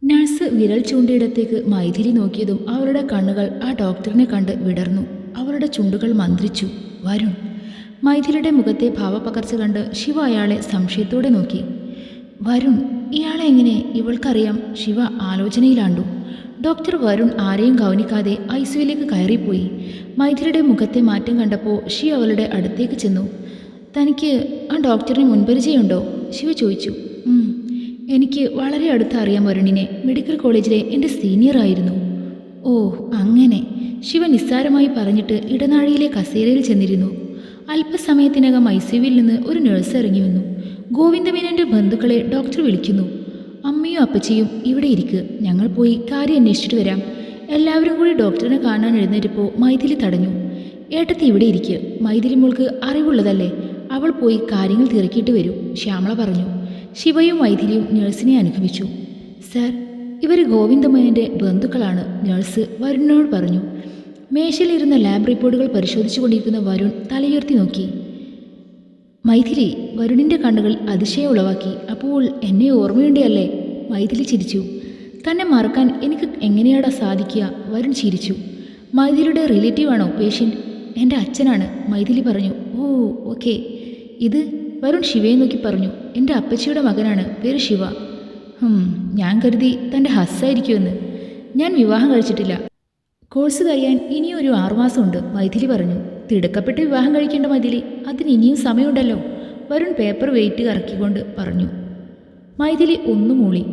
Nurse വിരൽ ചൂണ്ടിയിടത്തേക്ക് മൈഥിലി നോക്കിയതും അവരുടെ കണ്ണുകൾ ആ ഡോക്ടറിനെ കണ്ട് വിടർന്നു. അവരുടെ ചുണ്ടുകൾ മന്ത്രിച്ചു. വരുൺ. മൈഥിലിയുടെ മുഖത്തെ ഭാവപകർച്ച കണ്ട് ശിവ അയാളെ സംശയത്തോടെ നോക്കി. വരുൺ, ഇയാളെ എങ്ങനെ ഇവൾക്കറിയാം? ശിവ ആലോചനയിലാണ്ടു. ഡോക്ടർ വരുൺ ആരെയും ഗൗനിക്കാതെ ഐസിയുവിലേക്ക് കയറിപ്പോയി. മൈഥിലിയുടെ മുഖത്തെ മാറ്റം കണ്ടപ്പോൾ ശിവ അവളുടെ അടുത്തേക്ക് ചെന്നു. തനിക്ക് ആ ഡോക്ടറിന് മുൻപരിചയമുണ്ടോ? ശിവ ചോദിച്ചു. എനിക്ക് വളരെ അടുത്ത് അറിയാം വരുണിനെ. മെഡിക്കൽ കോളേജിലെ എൻ്റെ സീനിയറായിരുന്നു. ഓ അങ്ങനെ. ശിവ നിസ്സാരമായി പറഞ്ഞിട്ട് ഇടനാഴിയിലെ കസേരയിൽ ചെന്നിരുന്നു. അല്പസമയത്തിനകം ഐസിയുവിൽ നിന്ന് ഒരു നഴ്സ് ഇറങ്ങി വന്നു. ഗോവിന്ദമേനൻ്റെ ബന്ധുക്കളെ ഡോക്ടർ വിളിക്കുന്നു. അമ്മയും അപ്പച്ചിയും ഇവിടെ ഇരിക്കുക, ഞങ്ങൾ പോയി കാര്യം അന്വേഷിച്ചിട്ട് വരാം. എല്ലാവരും കൂടി ഡോക്ടറിനെ കാണാൻ എഴുന്നേറ്റപ്പോൾ മൈഥിലി തടഞ്ഞു. ഏട്ടത്തി ഇവിടെ ഇരിക്കുക, മൈഥിലി മോൾക്ക് അറിവുള്ളതല്ലേ, അവൾ പോയി കാര്യങ്ങൾ തിരക്കിയിട്ട് വരും, ശ്യാമള പറഞ്ഞു. ശിവയും മൈഥിലിയും നഴ്സിനെ അനുഗമിച്ചു. സാർ, ഇവർ ഗോവിന്ദമേനൻ്റെ ബന്ധുക്കളാണ്, നഴ്സ് വരുണിനോട് പറഞ്ഞു. മേശയിലിരുന്ന ലാബ് റിപ്പോർട്ടുകൾ പരിശോധിച്ചു കൊണ്ടിരിക്കുന്ന വരുൺ തലയുയർത്തി നോക്കി. മൈഥിലി വരുണിൻ്റെ കണ്ണുകൾ അതിശയം ഉളവാക്കി. അപ്പോൾ എന്നെ ഓർമ്മയുണ്ടല്ലേ? മൈഥിലി ചിരിച്ചു. തന്നെ മറക്കാൻ എനിക്ക് എങ്ങനെയാടാ സാധിക്കുക? വരുൺ ചിരിച്ചു. മൈഥിലിയുടെ റിലേറ്റീവ് ആണോ പേഷ്യൻ്റ്? എൻ്റെ അച്ഛനാണ്, മൈഥിലി പറഞ്ഞു. ഓ ഓക്കെ. ഇത്? വരുൺ ശിവയെ നോക്കി പറഞ്ഞു. എൻ്റെ അപ്പച്ചിയുടെ മകനാണ്, പേര് ശിവ. ഞാൻ കരുതി തൻ്റെ ഹസ്സായിരിക്കുമെന്ന്. ഞാൻ വിവാഹം കഴിച്ചിട്ടില്ല. കോഴ്സ് കഴിയാൻ ഇനിയും ഒരു 6 മാസമുണ്ട്, മൈഥിലി പറഞ്ഞു. തിടുക്കപ്പെട്ട് വിവാഹം കഴിക്കേണ്ട മൈഥിലി, അതിന് ഇനിയും സമയമുണ്ടല്ലോ, വരുൺ പേപ്പർ വെയിറ്റ് കറക്കിക്കൊണ്ട് പറഞ്ഞു. മൈഥിലി ഒന്നു മൂളി.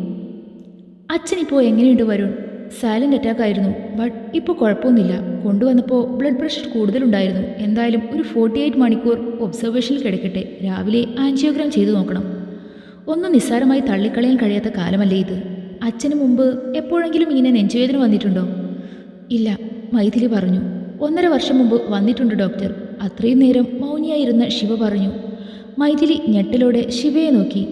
അച്ഛനിപ്പോൾ എങ്ങനെയുണ്ട് വരുൺ? സൈലൻ്റ് അറ്റാക്ക് ആയിരുന്നു, ബട്ട് ഇപ്പോൾ കുഴപ്പമൊന്നുമില്ല. കൊണ്ടുവന്നപ്പോൾ ബ്ലഡ് പ്രഷർ കൂടുതലുണ്ടായിരുന്നു. എന്തായാലും ഒരു 48 മണിക്കൂർ ഒബ്സർവേഷനിൽ കിടക്കട്ടെ, രാവിലെ ആൻജിയോഗ്രാം ചെയ്തു നോക്കണം. ഒന്നും നിസ്സാരമായി തള്ളിക്കളയാൻ കഴിയാത്ത കാലമല്ലേ ഇത്. അച്ഛന് മുമ്പ് എപ്പോഴെങ്കിലും ഇങ്ങനെ നെഞ്ചുവേദന വന്നിട്ടുണ്ടോ? ഇല്ല, മൈഥിലി പറഞ്ഞു. 1.5 വർഷം മുമ്പ് വന്നിട്ടുണ്ട് ഡോക്ടർ. അത്രയും നേരം മൗനിയായിരുന്ന ശിവ പറഞ്ഞു. മൈഥിലി ഞെട്ടലോടെ ശിവയെ നോക്കി.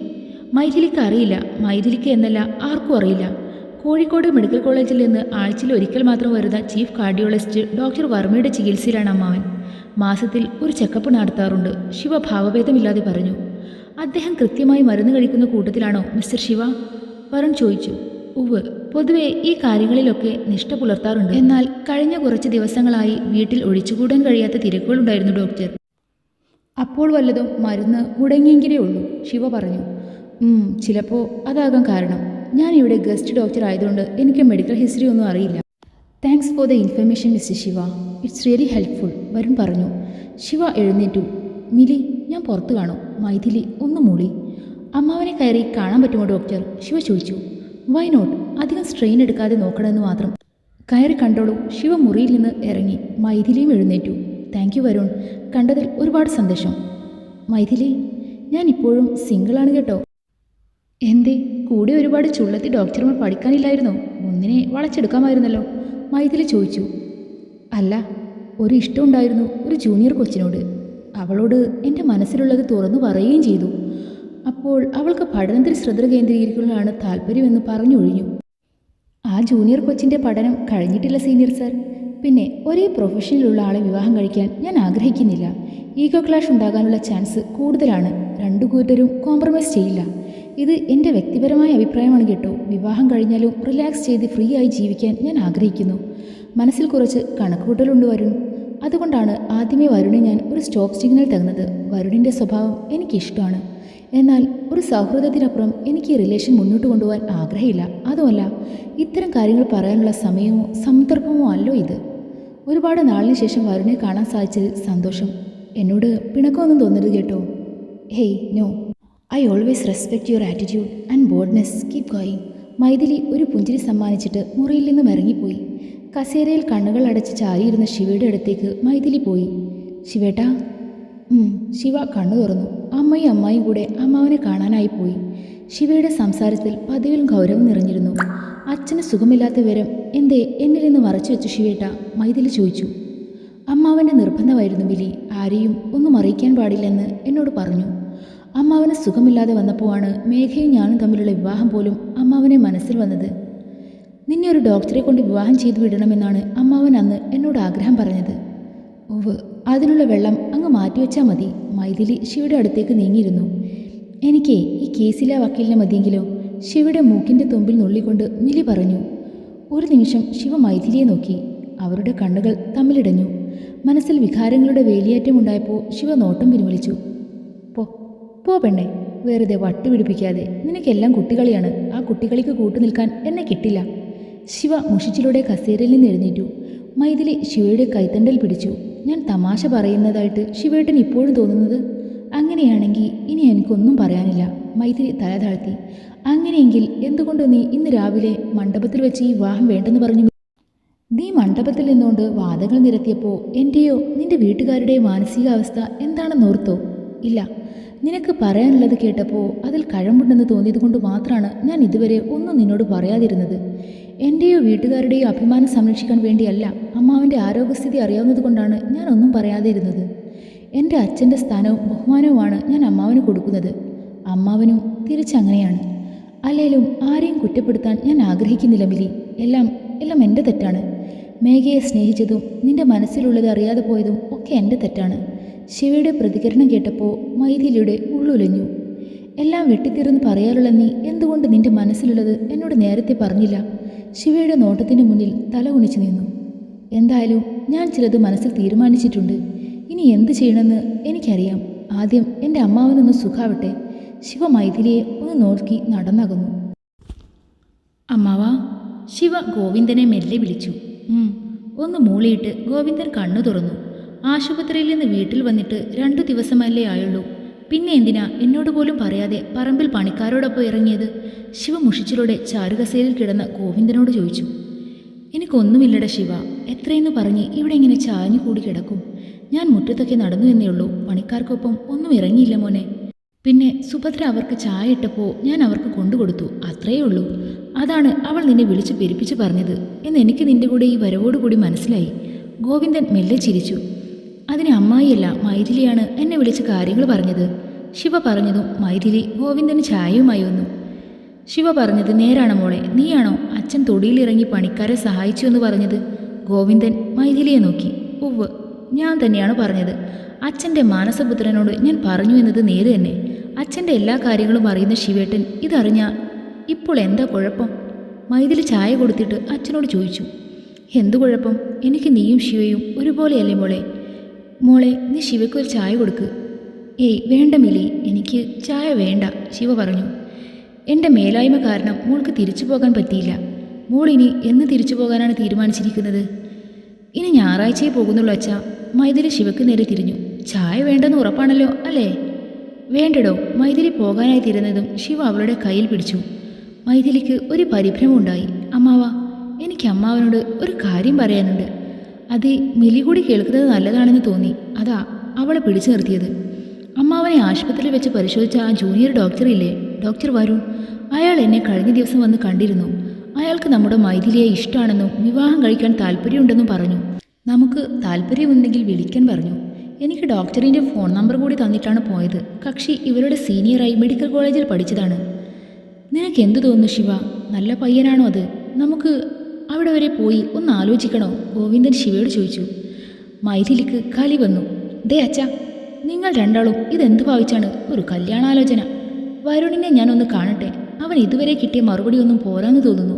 മൈഥിലിക്ക് അറിയില്ല, മൈഥിലിക്ക് എന്നല്ല ആർക്കും അറിയില്ല. കോഴിക്കോട് മെഡിക്കൽ കോളേജിൽ നിന്ന് ആഴ്ചയിൽ ഒരിക്കൽ മാത്രം വരുന്ന ചീഫ് കാർഡിയോളജിസ്റ്റ് ഡോക്ടർ വർമ്മയുടെ ചികിത്സയിലാണ് അമ്മാവൻ. മാസത്തിൽ ഒരു ചെക്കപ്പ് നടത്താറുണ്ട്, ശിവ ഭാവഭേദമില്ലാതെ പറഞ്ഞു. അദ്ദേഹം കൃത്യമായി മരുന്ന് കഴിക്കുന്ന കൂട്ടത്തിലാണോ മിസ്റ്റർ ശിവ? വരുൺ ചോദിച്ചു. ഉവ്, പൊതുവെ ഈ കാര്യങ്ങളിലൊക്കെ നിഷ്ഠ പുലർത്താറുണ്ട്. എന്നാൽ കഴിഞ്ഞ കുറച്ച് ദിവസങ്ങളായി വീട്ടിൽ ഒഴിച്ചുകൂടാൻ കഴിയാത്ത തിരക്കുകളുണ്ടായിരുന്നു ഡോക്ടർ. അപ്പോൾ വല്ലതും മരുന്ന് മുടങ്ങിയെങ്കിലേ ഉള്ളൂ, ശിവ പറഞ്ഞു. ചിലപ്പോൾ അതാകാം കാരണം. ഞാനിവിടെ ഗസ്റ്റ് ഡോക്ടർ ആയതുകൊണ്ട് എനിക്ക് മെഡിക്കൽ ഹിസ്റ്ററി ഒന്നും അറിയില്ല. Thanks for the information mister Shiva, it's really helpful, Varun പറഞ്ഞു. ശിവ എഴുന്നേറ്റു. മിലി, ഞാൻ പുറത്ത് കാണും, മൈഥിലി ഒന്ന് മൂളി. അമ്മാവനെ കയറി കാണാൻ പറ്റുമോ ഡോക്ടർ? ശിവ ചോദിച്ചു. വൈ നോട്ട്, അധികം സ്ട്രെയിൻ എടുക്കാതെ നോക്കണമെന്ന് മാത്രം. കയറി കണ്ടോളൂ. ശിവ മുറിയിൽ നിന്ന് ഇറങ്ങി. മൈഥിലിയും എഴുന്നേറ്റു. താങ്ക് യു വരുൺ, കണ്ടതിൽ ഒരുപാട് സന്തോഷം. മൈഥിലി, ഞാൻ ഇപ്പോഴും സിംഗിളാണ് കേട്ടോ. എന്തേ, കൂടെ ഒരുപാട് ചുള്ളത്തി ഡോക്ടർമാർ പഠിക്കാനില്ലായിരുന്നോ? ഒന്നിനെ വളച്ചെടുക്കാമായിരുന്നല്ലോ, മൈഥിലി ചോദിച്ചു. അല്ല, ഒരു ഇഷ്ടമുണ്ടായിരുന്നു ഒരു ജൂനിയർ കൊച്ചിനോട്. അവളോട് എൻ്റെ മനസ്സിലുള്ളത് തുറന്നു പറയുകയും ചെയ്തു. അപ്പോൾ അവൾക്ക് പഠനത്തിൽ ശ്രദ്ധ കേന്ദ്രീകരിക്കുന്നതാണ് താല്പര്യമെന്ന് പറഞ്ഞൊഴിഞ്ഞു. ആ ജൂനിയർ കൊച്ചിൻ്റെ പഠനം കഴിഞ്ഞിട്ടില്ല സീനിയർ സർ. പിന്നെ ഒരേ പ്രൊഫഷനിലുള്ള ആളെ വിവാഹം കഴിക്കാൻ ഞാൻ ആഗ്രഹിക്കുന്നില്ല. ഈഗോ ക്ലാഷ് ഉണ്ടാകാനുള്ള ചാൻസ് കൂടുതലാണ്. രണ്ടു കൂട്ടരും കോംപ്രമൈസ് ചെയ്യില്ല. ഇത് എൻ്റെ വ്യക്തിപരമായ അഭിപ്രായമാണ് കേട്ടോ. വിവാഹം കഴിഞ്ഞാലും റിലാക്സ് ചെയ്ത് ഫ്രീ ആയി ജീവിക്കാൻ ഞാൻ ആഗ്രഹിക്കുന്നു. മനസ്സിൽ കുറച്ച് കണക്കുകൂട്ടലുണ്ട് വരുൺ. അതുകൊണ്ടാണ് ആദ്യമേ വരുണിന് ഞാൻ ഒരു സ്റ്റോപ്പ് സിഗ്നൽ തന്നത്. വരുണിൻ്റെ സ്വഭാവം എനിക്കിഷ്ടമാണ്. എന്നാൽ ഒരു സൗഹൃദത്തിനപ്പുറം എനിക്ക് ഈ റിലേഷൻ മുന്നോട്ട് കൊണ്ടുപോകാൻ ആഗ്രഹമില്ല. അതുമല്ല, ഇത്തരം കാര്യങ്ങൾ പറയാനുള്ള സമയമോ സന്ദർഭമോ അല്ലോ ഇത്. ഒരുപാട് നാളിന് ശേഷം വരുണിനെ കാണാൻ സാധിച്ചതിൽ സന്തോഷം. എന്നോട് പിണക്കമൊന്നും തോന്നരുത് കേട്ടോ. Hey no, I always respect your attitude and boldness, keep going. Maithili ഒരു പുഞ്ചിരി സമ്മാനിച്ചിട്ട് മുറിയിൽ നിന്നും ഇറങ്ങിപ്പോയി. കസേരയിൽ കണ്ണുകൾ അടച്ച് ചാരിയിരുന്ന ശിവയുടെ അടുത്തേക്ക് മൈഥിലി പോയി. ശിവേട്ടാ. ശിവ കണ്ണു തുറന്നു. അമ്മയും അമ്മായും കൂടെ അമ്മാവനെ കാണാനായി പോയി. ശിവയുടെ സംസാരത്തിൽ പതിവിൽ ഗൗരവം നിറഞ്ഞിരുന്നു. അച്ഛന് സുഖമില്ലാത്ത വിവരം എന്തേ എന്നിൽ നിന്ന് മറച്ചു വെച്ചു ശിവേട്ട? മൈഥിലി ചോദിച്ചു. അമ്മാവൻ്റെ നിർബന്ധമായിരുന്നു ബിലി, ആരെയും ഒന്നും അറിയിക്കാൻ പാടില്ലെന്ന് എന്നോട് പറഞ്ഞു. അമ്മാവന് സുഖമില്ലാതെ വന്നപ്പോഴാണ് മേഘയും ഞാനും തമ്മിലുള്ള വിവാഹം പോലും അമ്മാവനെ മനസ്സിൽ വന്നത്. നിന്നെ ഒരു ഡോക്ടറെ കൊണ്ട് വിവാഹം ചെയ്തു വിടണമെന്നാണ് അമ്മാവൻ അന്ന് എന്നോട് ആഗ്രഹം പറഞ്ഞത്. ഓവ്, അതിനുള്ള വെള്ളം അങ്ങ് മാറ്റിവെച്ചാൽ മതി. മൈഥിലി ശിവയുടെ അടുത്തേക്ക് നീങ്ങിയിരുന്നു. എനിക്ക് ഈ കേസിലെ വക്കീലിനെ മതിയെങ്കിലോ? ശിവയുടെ മൂക്കിൻ്റെ തുമ്പിൽ നുള്ളിക്കൊണ്ട് മിലി പറഞ്ഞു. ഒരു നിമിഷം ശിവ മൈഥിലിയെ നോക്കി. അവരുടെ കണ്ണുകൾ തമ്മിലിടഞ്ഞു. മനസ്സിൽ വികാരങ്ങളുടെ വേലിയേറ്റമുണ്ടായപ്പോൾ ശിവ നോട്ടം പിൻവലിച്ചു. പോ പോ പെണ്ണെ, വെറുതെ വട്ടുപിടിപ്പിക്കാതെ. നിനക്കെല്ലാം കുട്ടികളിയാണ്. ആ കുട്ടികളിക്ക് കൂട്ടുനിൽക്കാൻ എന്നെ കിട്ടില്ല. ശിവ മുഷിച്ചിലൂടെ കസേരയിൽ നിന്ന് എഴുന്നേറ്റു. മൈഥിലി ശിവയുടെ കൈത്തണ്ടൽ പിടിച്ചു. ഞാൻ തമാശ പറയുന്നതായിട്ട് ശിവേട്ടൻ ഇപ്പോഴും തോന്നുന്നത്? അങ്ങനെയാണെങ്കിൽ ഇനി എനിക്കൊന്നും പറയാനില്ല. മൈഥിലി തല താഴ്ത്തി. അങ്ങനെയെങ്കിൽ എന്തുകൊണ്ട് നീ ഇന്ന് രാവിലെ മണ്ഡപത്തിൽ വെച്ച് ഈ വിവാഹം വേണ്ടെന്ന് പറഞ്ഞു? നീ മണ്ഡപത്തിൽ നിന്നുകൊണ്ട് വാദങ്ങൾ നിരത്തിയപ്പോൾ എൻ്റെയോ നിന്റെ വീട്ടുകാരുടെയോ മാനസികാവസ്ഥ എന്താണെന്നോർത്തോ? ഇല്ല. നിനക്ക് പറയാനുള്ളത് കേട്ടപ്പോൾ അതിൽ കഴമ്പുണ്ടെന്ന് തോന്നിയത് കൊണ്ട് മാത്രമാണ് ഞാൻ ഇതുവരെ ഒന്നും നിന്നോട് പറയാതിരുന്നത്. എൻ്റെയോ വീട്ടുകാരുടെയോ അഭിമാനം സംരക്ഷിക്കാൻ വേണ്ടിയല്ല, അമ്മാവൻ്റെ ആരോഗ്യസ്ഥിതി അറിയാവുന്നത് കൊണ്ടാണ് ഞാൻ ഒന്നും പറയാതിരുന്നത്. എൻ്റെ അച്ഛൻ്റെ സ്ഥാനവും ബഹുമാനവുമാണ് ഞാൻ അമ്മാവന് കൊടുക്കുന്നത്. അമ്മാവനും തിരിച്ചങ്ങനെയാണ്. അല്ലേലും ആരെയും കുറ്റപ്പെടുത്താൻ ഞാൻ ആഗ്രഹിക്കുന്നില്ല മിലി. എല്ലാം എൻ്റെ തെറ്റാണ്. മേഘയെ സ്നേഹിച്ചതും നിന്റെ മനസ്സിലുള്ളത് അറിയാതെ പോയതും ഒക്കെ എൻ്റെ തെറ്റാണ്. ശിവയുടെ പ്രതികരണം കേട്ടപ്പോൾ മൈഥിലിയുടെ ഉള്ളുലഞ്ഞു. എല്ലാം വെട്ടിത്തീർന്ന് പറയാറുള്ള നീ എന്തുകൊണ്ട് നിന്റെ മനസ്സിലുള്ളത് എന്നോട് നേരത്തെ പറഞ്ഞില്ല? ശിവയുടെ നോട്ടത്തിന് മുന്നിൽ തല കുനിച്ചു നിന്നു. എന്തായാലും ഞാൻ ചിലത് മനസ്സിൽ തീരുമാനിച്ചിട്ടുണ്ട്. ഇനി എന്ത് ചെയ്യണമെന്ന് എനിക്കറിയാം. ആദ്യം എൻ്റെ അമ്മാവനൊന്ന് സുഖാവട്ടെ. ശിവ മൈഥിലിയെ ഒന്ന് നോക്കി നടന്നകന്നു. അമ്മാവാ. ശിവ ഗോവിന്ദനെ മെല്ലെ വിളിച്ചു. ഒന്ന് മൂളിയിട്ട് ഗോവിന്ദൻ കണ്ണു തുറന്നു. ആശുപത്രിയിൽ നിന്ന് വീട്ടിൽ വന്നിട്ട് 2 ദിവസമല്ലേ ആയുള്ളൂ. പിന്നെ എന്തിനാ എന്നോട് പോലും പറയാതെ പറമ്പിൽ പണിക്കാരോടൊപ്പം ഇറങ്ങിയത്? ശിവ മുഷിച്ചിലൂടെ ചാരുകസേരയിൽ കിടന്ന ഗോവിന്ദനോട് ചോദിച്ചു. എനിക്കൊന്നുമില്ലട ശിവ. എത്രയെന്ന് പറഞ്ഞ് ഇവിടെ ഇങ്ങനെ ചാഞ്ഞു കൂടി കിടക്കും. ഞാൻ മുറ്റത്തൊക്കെ നടന്നു എന്നേ ഉള്ളൂ. പണിക്കാർക്കൊപ്പം ഒന്നും ഇറങ്ങിയില്ല മോനെ. പിന്നെ സുഭദ്ര അവർക്ക് ചായ ഇട്ടപ്പോൾ ഞാൻ അവർക്ക് കൊണ്ടുകൊടുത്തു. അത്രയേ ഉള്ളൂ. അതാണ് അവൾ നിന്നെ വിളിച്ച് പെരുപ്പിച്ച് പറഞ്ഞത് എന്ന് എനിക്ക് നിന്റെ കൂടെ ഈ വരവോടുകൂടി മനസ്സിലായി. ഗോവിന്ദൻ മെല്ലെ ചിരിച്ചു. അതിന് അമ്മായിയല്ല, മൈഥിലിയാണ് എന്നെ വിളിച്ച് കാര്യങ്ങൾ പറഞ്ഞത്. ശിവ പറഞ്ഞതും മൈഥിലി ഗോവിന്ദന് ചായയുമായി വന്നു. ശിവ പറഞ്ഞത് നേരാണ് മോളെ. നീയാണോ അച്ഛൻ തൊടിയിലിറങ്ങി പണിക്കാരെ സഹായിച്ചു എന്ന് പറഞ്ഞത്? ഗോവിന്ദൻ മൈഥിലിയെ നോക്കി. ഉവ്വ്, ഞാൻ തന്നെയാണ് പറഞ്ഞത്. അച്ഛൻ്റെ മാനസപുത്രനോട് ഞാൻ പറഞ്ഞു എന്നത് നേര് തന്നെ. അച്ഛൻ്റെ എല്ലാ കാര്യങ്ങളും അറിയുന്ന ശിവേട്ടൻ ഇതറിഞ്ഞ ഇപ്പോൾ എന്താ കുഴപ്പം? മൈഥിലി ചായ കൊടുത്തിട്ട് അച്ഛനോട് ചോദിച്ചു. എന്തു കുഴപ്പം? എനിക്ക് നീയും ശിവയും ഒരുപോലെയല്ലേ മോളെ? മോളെ, നീ ശിവയ്ക്ക് ഒരു ചായ കൊടുക്ക്. ഏയ് വേണ്ട മിലി, എനിക്ക് ചായ വേണ്ട, ശിവ പറഞ്ഞു. എൻ്റെ മേലായ്മ കാരണം മോൾക്ക് തിരിച്ചു പോകാൻ പറ്റിയില്ല. മോളിനി എന്ന് തിരിച്ചു പോകാനാണ് തീരുമാനിച്ചിരിക്കുന്നത്? ഇനി ഞായറാഴ്ചയെ പോകുന്നുള്ളൂ അച്ഛാ. മൈഥിലി ശിവയ്ക്ക് നേരെ തിരിഞ്ഞു. ചായ വേണ്ടെന്ന് ഉറപ്പാണല്ലോ അല്ലേ? വേണ്ടടോ. മൈഥിലി പോകാനായി തിരുന്നതും ശിവ അവളുടെ കയ്യിൽ പിടിച്ചു. മൈഥിലിക്ക് ഒരു പരിഭ്രമം ഉണ്ടായി. അമ്മാവ, എനിക്ക് അമ്മാവനോട് ഒരു കാര്യം പറയാനുണ്ട്. അത് മിലി കൂടി കേൾക്കുന്നത് നല്ലതാണെന്ന് തോന്നി. അതാ അവളെ പിടിച്ചു നിർത്തിയത്. അമ്മാവനെ ആശുപത്രിയിൽ വെച്ച് പരിശോധിച്ച ആ ജൂനിയർ ഡോക്ടറില്ലേ, ഡോക്ടർ വരുൺ, അയാൾ എന്നെ കഴിഞ്ഞ ദിവസം വന്ന് കണ്ടിരുന്നു. അയാൾക്ക് നമ്മുടെ മൈഥിലിയെ ഇഷ്ടമാണെന്നും വിവാഹം കഴിക്കാൻ താല്പര്യമുണ്ടെന്നും പറഞ്ഞു. നമുക്ക് താല്പര്യമുണ്ടെങ്കിൽ വിളിക്കാൻ പറഞ്ഞു. എനിക്ക് ഡോക്ടറിൻ്റെ ഫോൺ നമ്പർ കൂടി തന്നിട്ടാണ് പോയത്. കക്ഷി ഇവരുടെ സീനിയറായി മെഡിക്കൽ കോളേജിൽ പഠിച്ചതാണ്. നിനക്ക് എന്തു തോന്നുന്നു ശിവ? നല്ല പയ്യനാണോ അത്? നമുക്ക് അവിടെ വരെ പോയി ഒന്ന് ആലോചിക്കണോ? ഗോവിന്ദൻ ശിവയോട് ചോദിച്ചു. മൈഥിലിക്ക് കലി വന്നു. ദേ അച്ഛാ, നിങ്ങൾ രണ്ടാളും ഇതെന്ത് ഭാവിച്ചാണ് ഒരു കല്യാണാലോചന? വരുണിനെ ഞാനൊന്ന് കാണട്ടെ. അവൻ ഇതുവരെ കിട്ടിയ മറുപടി ഒന്നും പോരാന്ന് തോന്നുന്നു.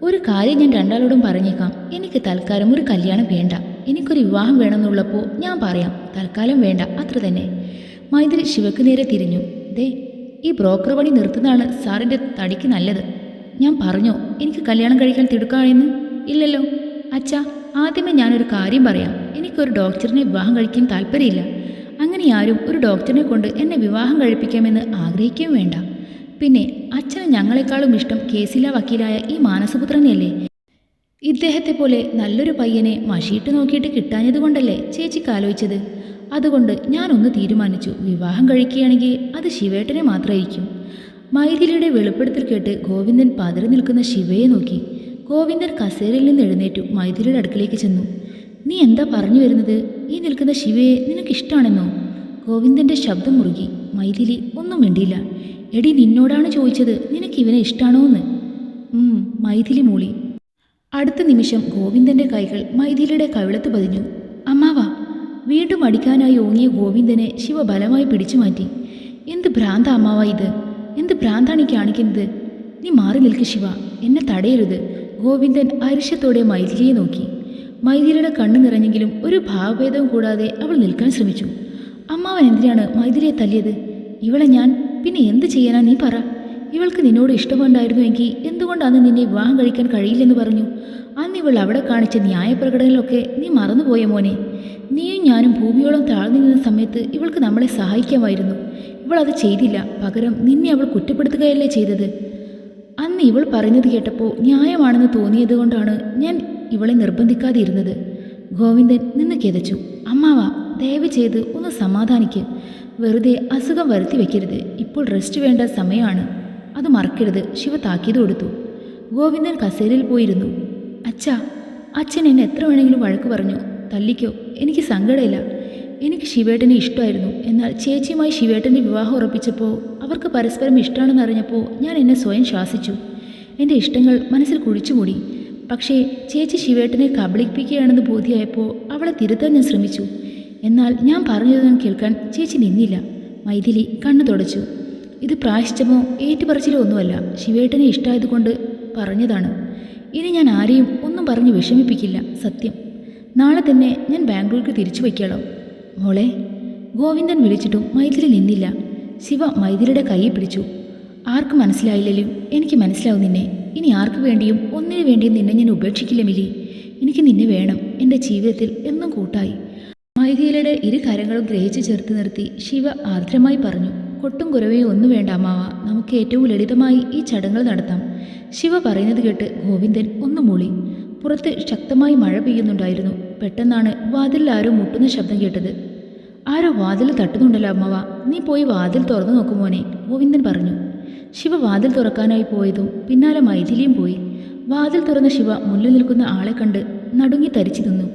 ഒരു കാര്യം ഞാൻ രണ്ടാളോടും പറഞ്ഞേക്കാം. എനിക്ക് തൽക്കാലം ഒരു കല്യാണം വേണ്ട. എനിക്കൊരു വിവാഹം വേണമെന്നുള്ളപ്പോൾ ഞാൻ പറയാം. തൽക്കാലം വേണ്ട, അത്ര തന്നെ. മൈഥിലി ശിവക്ക് നേരെ തിരിഞ്ഞു. ദേ, ഈ ബ്രോക്കർ പണി നിർത്തുന്നതാണ് സാറിൻ്റെ തടിക്ക് നല്ലത്. ഞാൻ പറഞ്ഞോ എനിക്ക് കല്യാണം കഴിക്കാൻ തിടുക്കാണെന്ന്? ഇല്ലല്ലോ അച്ഛാ. ആദ്യമേ ഞാനൊരു കാര്യം പറയാം. എനിക്കൊരു ഡോക്ടറിനെ വിവാഹം കഴിക്കാൻ താല്പര്യമില്ല. അങ്ങനെ ആരും ഒരു ഡോക്ടറിനെ കൊണ്ട് എന്നെ വിവാഹം കഴിപ്പിക്കാമെന്ന് ആഗ്രഹിക്കുകയും വേണ്ട. പിന്നെ അച്ഛന് ഞങ്ങളെക്കാളും ഇഷ്ടം കേസില വക്കീലായ ഈ മാനസപുത്രനെയല്ലേ? ഇദ്ദേഹത്തെ പോലെ നല്ലൊരു പയ്യനെ മഷിയിട്ട് നോക്കിയിട്ട് കിട്ടാഞ്ഞതുകൊണ്ടല്ലേ ചേച്ചിക്ക് ആലോചിച്ചത്. അതുകൊണ്ട് ഞാനൊന്ന് തീരുമാനിച്ചു. വിവാഹം കഴിക്കുകയാണെങ്കിൽ അത് ശിവേട്ടനെ മാത്രമായിരിക്കും. മൈഥിലിയുടെ വെളിപ്പെടുത്തൽ കേട്ട് ഗോവിന്ദൻ പതറി നിൽക്കുന്ന ശിവയെ നോക്കി. ഗോവിന്ദൻ കസേരയിൽ നിന്ന് എഴുന്നേറ്റു മൈഥിലിയുടെ അടുക്കലേക്ക് ചെന്നു. നീ എന്താ പറഞ്ഞു വരുന്നത്? ഈ നിൽക്കുന്ന ശിവയെ നിനക്കിഷ്ടമാണെന്നോ? ഗോവിന്ദൻ്റെ ശബ്ദം മുറുകി. മൈഥിലി ഒന്നും മിണ്ടിയില്ല. എടി, നിന്നോടാണ് ചോദിച്ചത്, നിനക്ക് ഇവനെ ഇഷ്ടമാണോ എന്ന്. മൈഥിലി മൂളി. അടുത്ത നിമിഷം ഗോവിന്ദൻ്റെ കൈകൾ മൈഥിലിയുടെ കവിളത്ത് പതിഞ്ഞു. അമ്മാവാ. വീണ്ടും അടിക്കാനായി ഓങ്ങിയ ഗോവിന്ദനെ ശിവ ബലമായി പിടിച്ചു മാറ്റി. എന്ത് ഭ്രാന്ത അമ്മാവ ഇത്? എന്ത് ഭ്രാന്താണ് ഈ കാണിക്കുന്നത്? നീ മാറി നിൽക്ക് ശിവ, എന്നെ തടയരുത്. ഗോവിന്ദൻ അരിശത്തോടെ മൈഥിലിയെ നോക്കി. മൈഥിലിയുടെ കണ്ണു നിറഞ്ഞെങ്കിലും ഒരു ഭാവഭേദവും കൂടാതെ അവൾ നിൽക്കാൻ ശ്രമിച്ചു. അമ്മാവൻ എന്തിനാണ് മൈഥിലിയെ തല്ലിയത്? ഇവളെ ഞാൻ പിന്നെ എന്ത് ചെയ്യാനാ നീ പറ. ഇവൾക്ക് നിന്നോട് ഇഷ്ടമുണ്ടായിരുന്നുവെങ്കിൽ എന്തുകൊണ്ട് അന്ന് നിന്നെ വിവാഹം കഴിക്കാൻ കഴിയില്ലെന്ന് പറഞ്ഞു? അന്ന് ഇവൾ അവിടെ കാണിച്ച ന്യായപ്രകടനങ്ങളൊക്കെ നീ മറന്നുപോയ മോനെ. നീയും ഞാനും ഭൂമിയോളം താഴ്ന്നു നിന്ന സമയത്ത് ഇവൾക്ക് നമ്മളെ സഹായിക്കാമായിരുന്നു. ഇവൾ അത് ചെയ്തില്ല. പകരം നിന്നെ അവൾ കുറ്റപ്പെടുത്തുകയല്ലേ ചെയ്തത്. അന്ന് ഇവൾ പറയുന്നത് കേട്ടപ്പോൾ ന്യായമാണെന്ന് തോന്നിയത് കൊണ്ടാണ് ഞാൻ ഇവളെ നിർബന്ധിക്കാതെ ഇരുന്നത്. ഗോവിന്ദൻ നിന്ന് കിതച്ചു. അമ്മാവ, ദയവ് ചെയ്ത് ഒന്ന് സമാധാനിക്ക്. വെറുതെ അസുഖം വരുത്തി വെക്കരുത്. ഇപ്പോൾ റെസ്റ്റ് വേണ്ട സമയമാണ്, അത് മറക്കരുത്. ശിവ താക്കീത് കൊടുത്തു. ഗോവിന്ദൻ കസേരയിൽ പോയിരുന്നു. അച്ഛാ, അച്ഛൻ എന്നെ എത്ര വേണമെങ്കിലും വഴക്ക് പറഞ്ഞു, തല്ലിക്കോ, എനിക്ക് സങ്കടമില്ല. എനിക്ക് ശിവേട്ടനെ ഇഷ്ടമായിരുന്നു. എന്നാൽ ചേച്ചിയുമായി ശിവേട്ടൻ്റെ വിവാഹം ഉറപ്പിച്ചപ്പോൾ അവർക്ക് പരസ്പരം ഇഷ്ടമാണെന്ന് അറിഞ്ഞപ്പോൾ ഞാൻ എന്നെ സ്വയം ശാസിച്ചു. എൻ്റെ ഇഷ്ടങ്ങൾ മനസ്സിൽ കുഴിച്ചുകൂടി. പക്ഷേ ചേച്ചി ശിവേട്ടനെ കബളിപ്പിക്കുകയാണെന്ന് ബോധ്യമായപ്പോൾ അവളെ തിരുത്താൻ ഞാൻ ശ്രമിച്ചു. എന്നാൽ ഞാൻ പറഞ്ഞതൊന്നും കേൾക്കാൻ ചേച്ചി നിന്നില്ല. മൈഥിലി കണ്ണു തുടച്ചു. ഇത് പ്രായശ്ചിത്തമോ ഏറ്റുപറച്ചിലോ ഒന്നുമല്ല. ശിവേട്ടനെ ഇഷ്ടമായതുകൊണ്ട് പറഞ്ഞതാണ്. ഇനി ഞാൻ ആരെയും ഒന്നും പറഞ്ഞ് വിഷമിപ്പിക്കില്ല, സത്യം. നാളെ തന്നെ ഞാൻ ബാംഗ്ലൂർക്ക് തിരിച്ചു വയ്ക്കാളോ. മോളെ, ഗോവിന്ദൻ വിളിച്ചിട്ടും മൈഥിലി നിന്നില്ല. ശിവ മൈഥിലിയുടെ കൈയെ പിടിച്ചു. ആർക്ക് മനസ്സിലായില്ലെങ്കിലും എനിക്ക് മനസ്സിലാവും നിന്നെ. ഇനി ആർക്ക് വേണ്ടിയും ഒന്നിനു വേണ്ടിയും നിന്നെ ഞാൻ ഉപേക്ഷിക്കില്ല മിലി. എനിക്ക് നിന്നെ വേണം എൻ്റെ ജീവിതത്തിൽ എന്നും കൂട്ടായി. മൈഥിലിയുടെ ഇരു കരങ്ങളും ഗ്രഹിച്ച് ചേർത്ത് നിർത്തി ശിവ ആർദ്രമായി പറഞ്ഞു. കൊട്ടും കുരവയും ഒന്നും വേണ്ട അമ്മാവ, നമുക്ക് ഏറ്റവും ലളിതമായി ഈ ചടങ്ങുകൾ നടത്താം. ശിവ പറയുന്നത് കേട്ട് ഗോവിന്ദൻ ഒന്ന് മൂളി. പുറത്ത് ശക്തമായി മഴ പെയ്യുന്നുണ്ടായിരുന്നു. പെട്ടെന്നാണ് വാതിലിൽ ആരോ മുട്ടുന്ന ശബ്ദം കേട്ടത്. ആരോ വാതിൽ തട്ടുന്നുണ്ടല്ലോ അമ്മവ, നീ പോയി വാതിൽ തുറന്നു നോക്കുമോനെ, ഗോവിന്ദൻ പറഞ്ഞു. ശിവ വാതിൽ തുറക്കാനായി പോയതും പിന്നാലെ മൈഥിലിയും പോയി. വാതിൽ തുറന്ന ശിവ മുന്നിൽ നിൽക്കുന്ന ആളെ കണ്ട് നടുങ്ങി തരിച്ചു നിന്നു.